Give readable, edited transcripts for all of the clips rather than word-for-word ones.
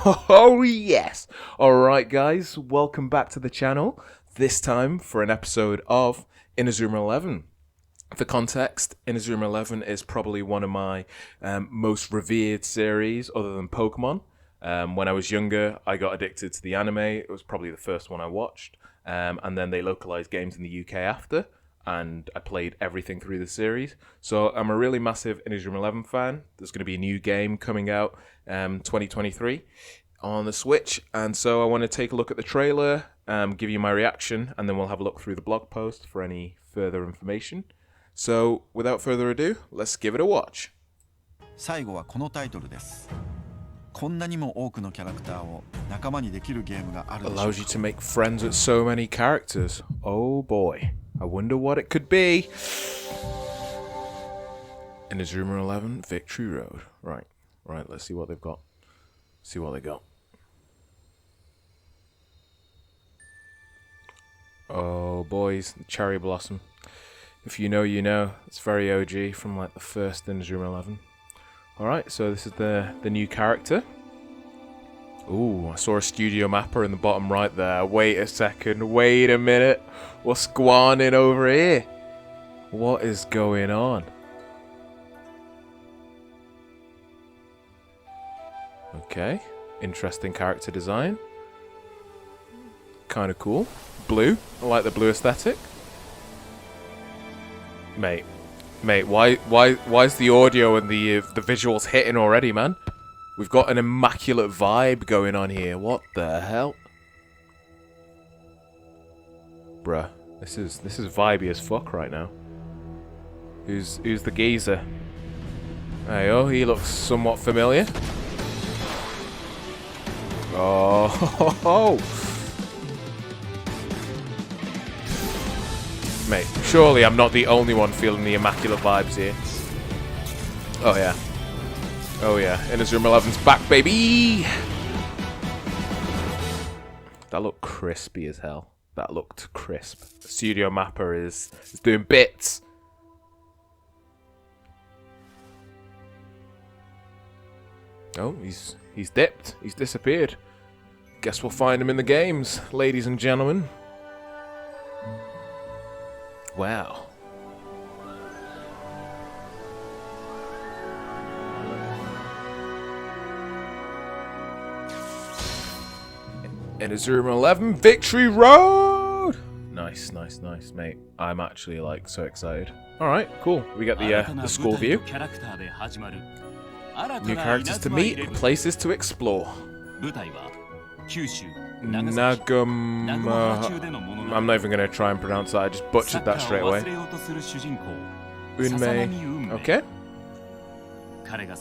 Oh yes! Alright guys, welcome back to the channel. This time for an episode of Inazuma 11. For context, Inazuma 11 is probably one of my most revered series other than Pokemon. When I was younger, I got addicted to the anime. It was probably the first one I watched. And then they localized games in the UK after. And I played everything through the series. So I'm a really massive Inazuma 11 fan. There's going to be a new game coming out 2023 on the Switch. And so I want to take a look at the trailer, give you my reaction, and then we'll have a look through the blog post for any further information. So without further ado, let's give it a watch. 最後はこのタイトルです。こんなにも多くのキャラクターを仲間にできるゲームがあるでしょうか。 Allows you to make friends with so many characters. Oh boy. I wonder what it could be. Inazuma 11 Victory Road. Right, let's see what they've got. See what they got. Oh, boys, Cherry Blossom. If you know, you know. It's very OG from like the first Inazuma 11. Alright, so this is the new character. Ooh, I saw a studio Mappa in the bottom right there. Wait a second, wait a minute. What's going on over here? What is going on? Okay, interesting character design. Kind of cool. Blue, I like the blue aesthetic. Mate, why's the audio and the visuals hitting already, man? We've got an immaculate vibe going on here. What the hell? Bruh, this is vibey as fuck right now. Who's the geezer? Hey, oh, he looks somewhat familiar. Oh, mate, surely I'm not the only one feeling the immaculate vibes here. Oh yeah. Oh yeah, Inazuma 11's back, baby! That looked crispy as hell. That looked crisp. Studio Mappa is doing bits. Oh, he's dipped. He's disappeared. Guess we'll find him in the games, ladies and gentlemen. Wow. Inazuma 11 Victory Road! Nice, mate. I'm actually like so excited. Alright, cool. We got the school view. New characters to meet, places to explore. Nagama... I'm not even going to try and pronounce that, I just butchered that straight away. Unmei... Okay. The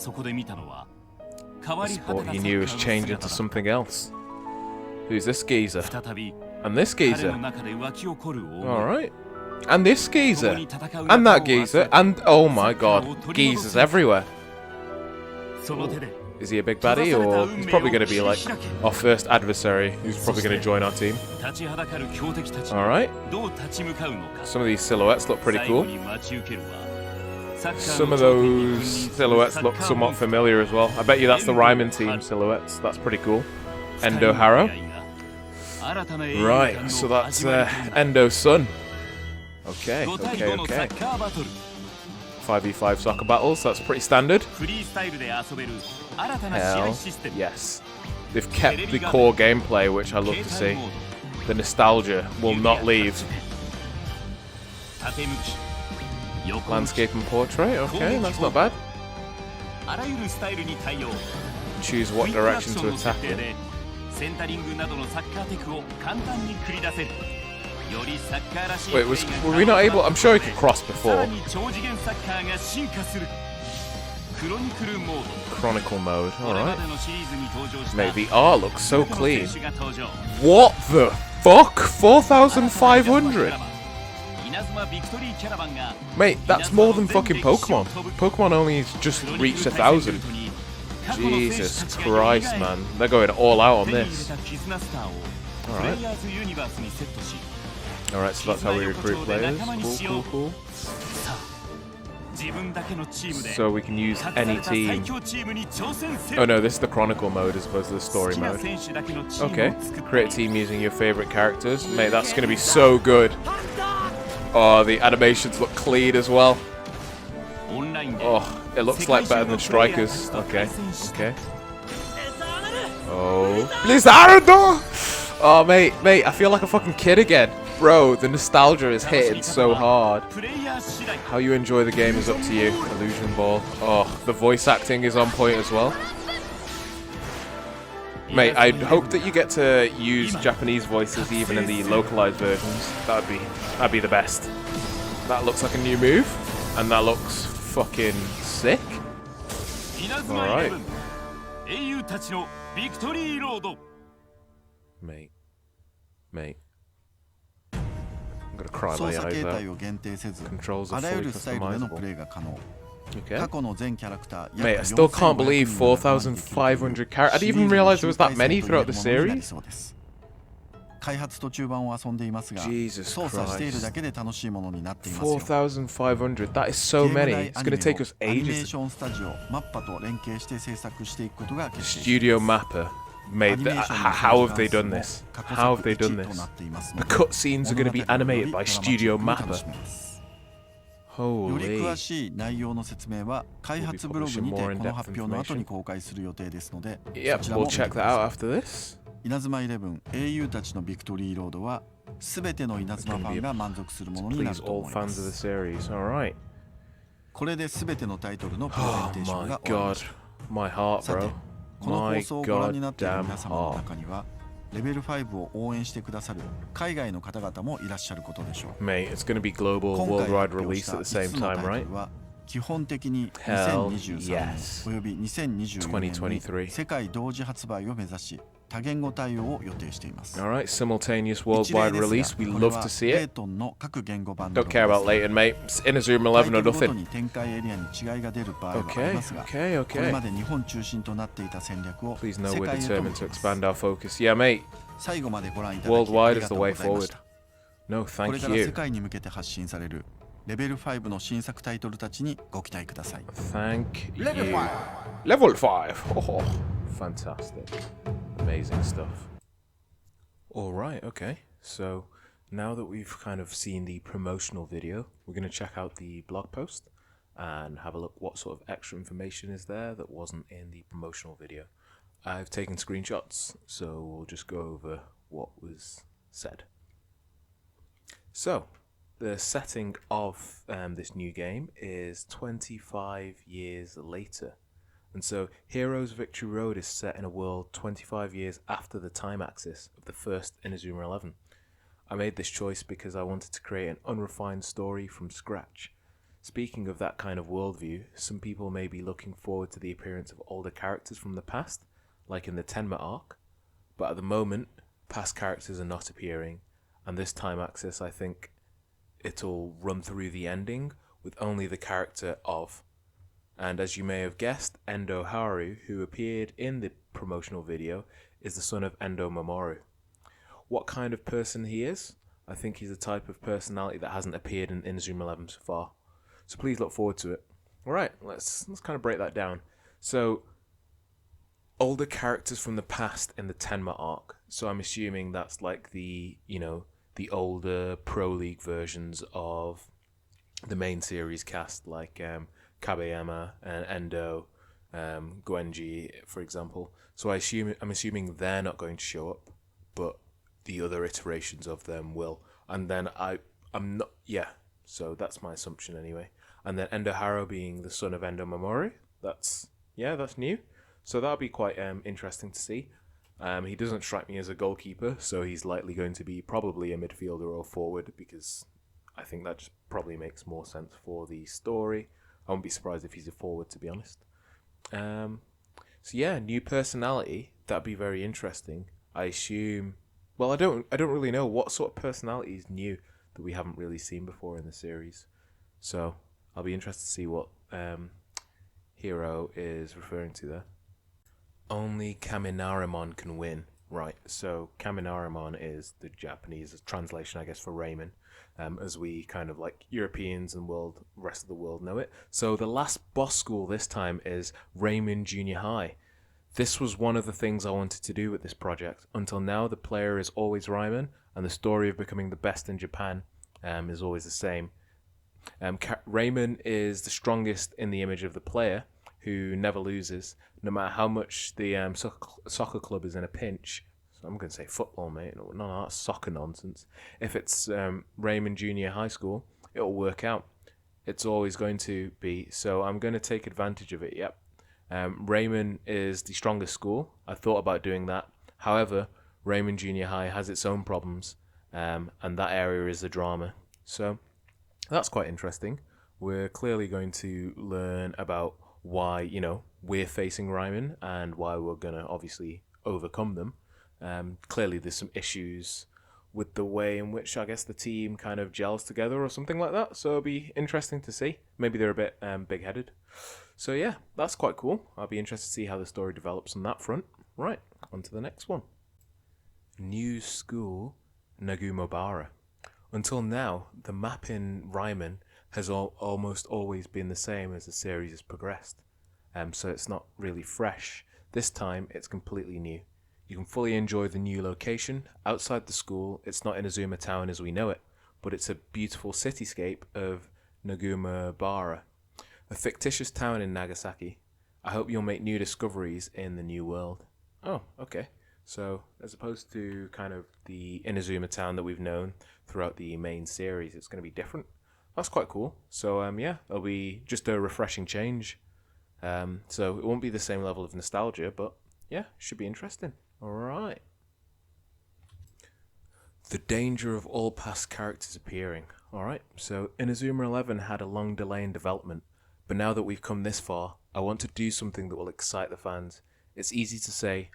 sport he knew was changing to something else. Who's this geezer? And this geezer. Alright. And this geezer. And that geezer. And oh my god, geezers everywhere. Ooh. Is he a big baddie, or he's probably going to be like our first adversary who's probably going to join our team? Alright. Some of these silhouettes look pretty cool. Some of those silhouettes look somewhat familiar as well. I bet you that's the Ryman team silhouettes. That's pretty cool. Endo Harrow. Right, so that's Endo's son. Okay. 5v5 soccer battles, that's pretty standard. Hell yes. They've kept the core gameplay, which I love to see. The nostalgia will not leave. Landscape and portrait, okay, that's not bad. Choose what direction to attack in. Wait, were we not able? I'm sure we could cross before. Chronicle mode, alright. Mate, the art looks so clean. What the fuck? 4,500? Mate, that's more than fucking Pokemon. Pokemon only just reached 1,000. Jesus Christ, man. They're going all out on this. Alright. Alright, so that's how we recruit players. Cool. So we can use any team. Oh no, this is the Chronicle mode as opposed to the story mode. Okay, create a team using your favorite characters. Mate, that's going to be so good. Oh, the animations look clean as well. Oh, it looks like better than Strikers. Okay, okay. Oh, Blizzardo! Oh, mate, I feel like a fucking kid again. Bro, the nostalgia is hitting so hard. How you enjoy the game is up to you. Illusion Ball. Oh, the voice acting is on point as well. Mate, I hope that you get to use Japanese voices even in the localized versions. That'd be the best. That looks like a new move, and that looks fucking sick. Alright. Mate. I'm gonna cry my eyes out. Controls are fully customizable. Okay. Mate, I still can't believe 4,500 characters. I didn't even realize there was that many throughout the series. Jesus Christ. 4,500. That is so many. It's gonna take us ages. Studio Mappa. Mate, how have they done this? How have they done this? The cutscenes are going to be animated by Studio Mappa. Holy. We'll be publishing more in-depth information. Yep, we'll check that out after this. Inazuma Eleven 英雄たちのビクトリーロードは全ての稲妻ファンが満足するものになると思います。これで全てのタイトルのプレゼンテーションが終わりました。 My heart, bro. この放送をご覧になっている皆様の中にはレベル5を応援してくださる海外の方々もいらっしゃることでしょう。 Mate, it's going to be global worldwide release at the same time, right? 基本的に2023年および2024年に世界同時発売を目指し多言語対応を予定しています。 Alright, simultaneous worldwide release. We love to see it. Don't care about Layton, mate. It's Inazuma 11 or nothing. Okay. これまで日本中心となっていた戦略を Please know we're determined to expand our focus. Yeah, mate. 最後までご覧いただき Worldwide is the way forward. No, これ thank から世 you. 界に向けて発信されるレベル5の新作タイトルたちにご期待ください。 Thank you. Level 5. Oh, fantastic. Amazing stuff. Alright, okay. So, now that we've kind of seen the promotional video, we're going to check out the blog post and have a look what sort of extra information is there that wasn't in the promotional video. I've taken screenshots, so we'll just go over what was said. So, the setting of this new game is 25 years later. And so, Heroes Victory Road is set in a world 25 years after the time axis of the first Inazuma 11. I made this choice because I wanted to create an unrefined story from scratch. Speaking of that kind of worldview, some people may be looking forward to the appearance of older characters from the past, like in the Tenma arc, but at the moment, past characters are not appearing, and this time axis, I think, it'll run through the ending with only the character of. And as you may have guessed, Endo Haru, who appeared in the promotional video, is the son of Endo Mamoru. What kind of person he is? I think he's a type of personality that hasn't appeared in Inazuma 11 so far. So please look forward to it. Alright, let's kind of break that down. So, older characters from the past in the Tenma arc. So I'm assuming that's like the older Pro League versions of the main series cast, like Kabeyama and Endo, Gwenji, for example. So I'm assuming they're not going to show up, but the other iterations of them will. And then I'm not, yeah. So that's my assumption anyway. And then Endo Haro being the son of Endo Mamoru. That's new. So that'll be quite interesting to see. He doesn't strike me as a goalkeeper, so he's likely going to be probably a midfielder or forward, because I think that just probably makes more sense for the story. I won't be surprised if he's a forward, to be honest. So yeah, new personality. That'd be very interesting. I assume. Well, I don't really know what sort of personality is new that we haven't really seen before in the series. So I'll be interested to see what Hero is referring to there. Only Kaminarimon can win. Right, so Kaminarimon is the Japanese translation, I guess, for Rayman, as we kind of like Europeans and rest of the world know it. So the last boss school this time is Rayman Junior High. This was one of the things I wanted to do with this project. Until now, the player is always Rayman, and the story of becoming the best in Japan is always the same. Rayman is the strongest in the image of the player, who never loses, no matter how much the soccer club is in a pinch. So I'm going to say football, mate. No, that's soccer nonsense. If it's Rayman Junior High School, it'll work out. It's always going to be. So I'm going to take advantage of it, yep. Rayman is the strongest school. I thought about doing that. However, Rayman Junior High has its own problems, and that area is the drama. So that's quite interesting. We're clearly going to learn about why, we're facing Rayman and why we're going to obviously overcome them. Clearly there's some issues with the way in which I guess the team kind of gels together or something like that. So it'll be interesting to see. Maybe they're a bit big-headed. So yeah, that's quite cool. I'll be interested to see how the story develops on that front. Right, on to the next one. New School Nagumobara. Until now, the map in Rayman has almost always been the same as the series has progressed. So it's not really fresh. This time, it's completely new. You can fully enjoy the new location. Outside the school, it's not Inazuma Town as we know it, but it's a beautiful cityscape of Nagumobara, a fictitious town in Nagasaki. I hope you'll make new discoveries in the new world. Oh, okay. So, as opposed to kind of the Inazuma Town that we've known throughout the main series, it's going to be different. That's quite cool. So, yeah, it'll be just a refreshing change. So, it won't be the same level of nostalgia, but yeah, should be interesting. Alright. The danger of all past characters appearing. Alright, so Inazuma 11 had a long delay in development, but now that we've come this far, I want to do something that will excite the fans. It's easy to say,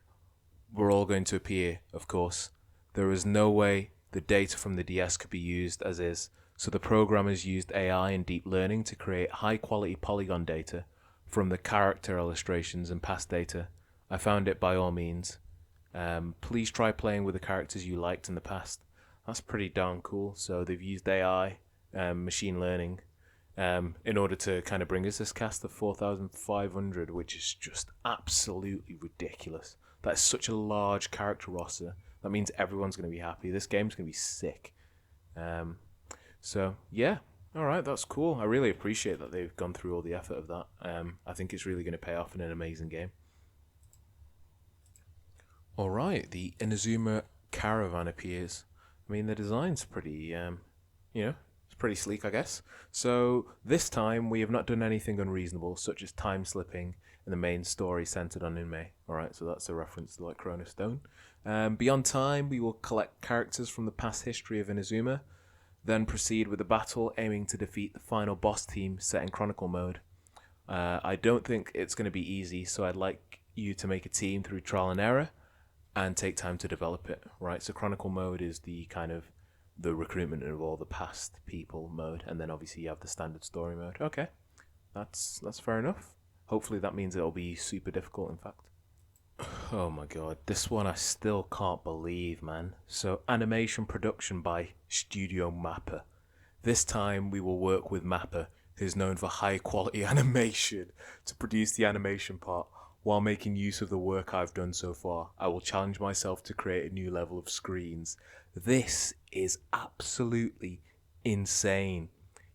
we're all going to appear, of course. There is no way the data from the DS could be used as is, so the programmers used AI and deep learning to create high-quality polygon data from the character illustrations and past data. I found it by all means. Please try playing with the characters you liked in the past. That's pretty darn cool. So they've used AI, machine learning, in order to kind of bring us this cast of 4,500, which is just absolutely ridiculous. That's such a large character roster. That means everyone's going to be happy. This game's going to be sick. So, yeah. Alright, that's cool. I really appreciate that they've gone through all the effort of that. I think it's really going to pay off in an amazing game. Alright, the Inazuma Caravan appears. I mean, the design's pretty, it's pretty sleek, I guess. So, this time, we have not done anything unreasonable, such as time slipping in the main story centered on Inmei. Alright, so that's a reference to, like, Chrono Stone. Beyond time, we will collect characters from the past history of Inazuma, then proceed with the battle, aiming to defeat the final boss team set in Chronicle mode. I don't think it's going to be easy, so I'd like you to make a team through trial and error, and take time to develop it, right? So Chronicle mode is the kind of the recruitment of all the past people mode, and then obviously you have the standard story mode. Okay, that's fair enough. Hopefully that means it'll be super difficult, in fact. Oh my god, this one I still can't believe, man. So animation production by Studio Mappa. This time we will work with Mappa, who's known for high quality animation, to produce the animation part. While making use of the work I've done so far, I will challenge myself to create a new level of screens. This is absolutely insane.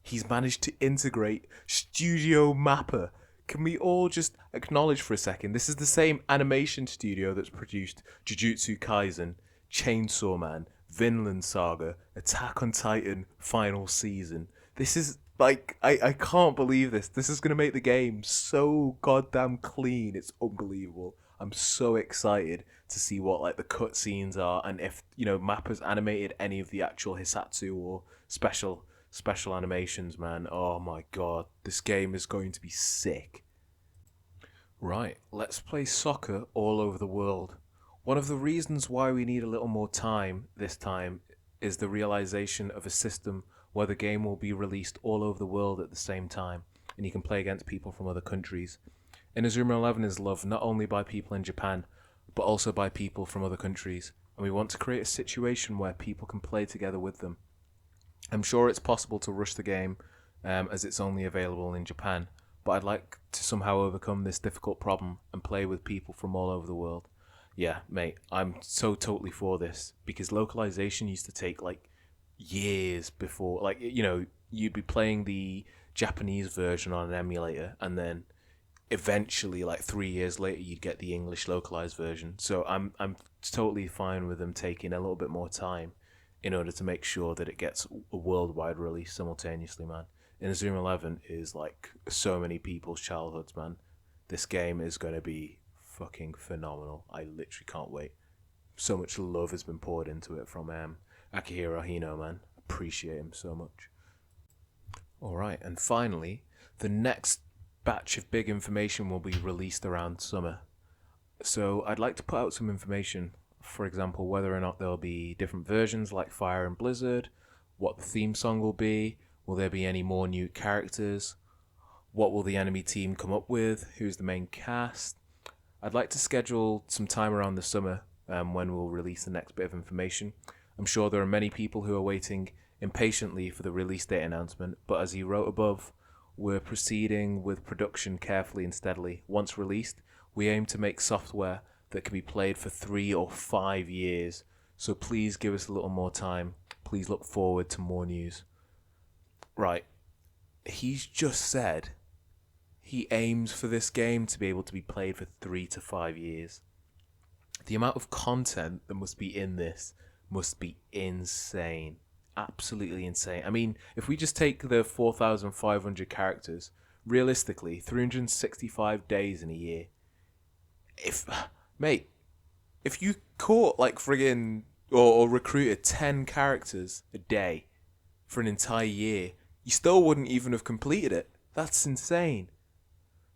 He's managed to integrate Studio Mappa. Can we all just acknowledge for a second, this is the same animation studio that's produced Jujutsu Kaisen, Chainsaw Man, Vinland Saga, Attack on Titan, Final Season. This is like, I can't believe this. This is going to make the game so goddamn clean. It's unbelievable. I'm so excited to see what like the cutscenes are, and if, Mappa's animated any of the actual Hisatsu or special animations, man. Oh my god, this game is going to be sick. Right, let's play soccer all over the world. One of the reasons why we need a little more time this time is the realization of a system where the game will be released all over the world at the same time, and you can play against people from other countries. Inazuma 11 is loved not only by people in Japan, but also by people from other countries, and we want to create a situation where people can play together with them. I'm sure it's possible to rush the game, as it's only available in Japan, but I'd like to somehow overcome this difficult problem and play with people from all over the world. Yeah, mate, I'm so totally for this, because localization used to take like years before, like, you'd be playing the Japanese version on an emulator, and then eventually, like 3 years later, you'd get the English localized version. So I'm totally fine with them taking a little bit more time in order to make sure that it gets a worldwide release simultaneously, man. Inazuma 11 is like so many people's childhoods, man. This game is going to be fucking phenomenal. I literally can't wait. So much love has been poured into it from Akihiro Hino, man. Appreciate him so much. Alright, and finally, the next batch of big information will be released around summer. So I'd like to put out some information, for example, whether or not there'll be different versions like Fire and Blizzard, what the theme song will be, will there be any more new characters, what will the enemy team come up with, who's the main cast. I'd like to schedule some time around the summer when we'll release the next bit of information. I'm sure there are many people who are waiting impatiently for the release date announcement, but as he wrote above, we're proceeding with production carefully and steadily. Once released, we aim to make software that can be played for 3 or 5 years, so please give us a little more time. Please look forward to more news. Right, he's just said he aims for this game to be able to be played for 3 to 5 years. The amount of content that must be in this must be insane. Absolutely insane. I mean, if we just take the 4,500 characters, realistically, 365 days in a year. If you caught like friggin' or recruited 10 characters a day for an entire year, you still wouldn't even have completed it. That's insane.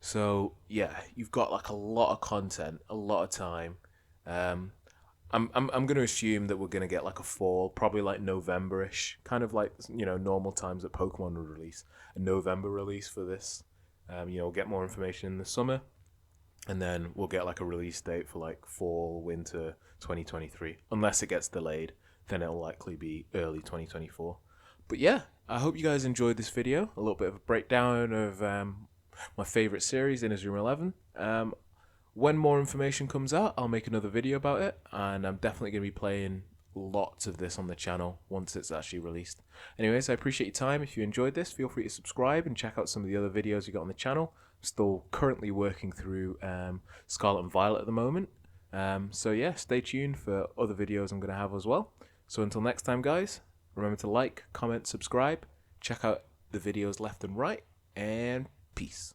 So yeah, you've got like a lot of content, a lot of time. I'm going to assume that we're going to get like a fall, probably like November-ish, kind of like, normal times that Pokemon would release. A November release for this. We'll get more information in the summer, and then we'll get like a release date for like fall, winter 2023. Unless it gets delayed, then it'll likely be early 2024. But yeah, I hope you guys enjoyed this video. A little bit of a breakdown of my favorite series, Inazuma 11. When more information comes out, I'll make another video about it, and I'm definitely going to be playing lots of this on the channel once it's actually released. Anyways, I appreciate your time. If you enjoyed this, feel free to subscribe and check out some of the other videos you got on the channel. I'm still currently working through Scarlet and Violet at the moment. So yeah, stay tuned for other videos I'm going to have as well. So until next time, guys, remember to like, comment, subscribe, check out the videos left and right, and peace.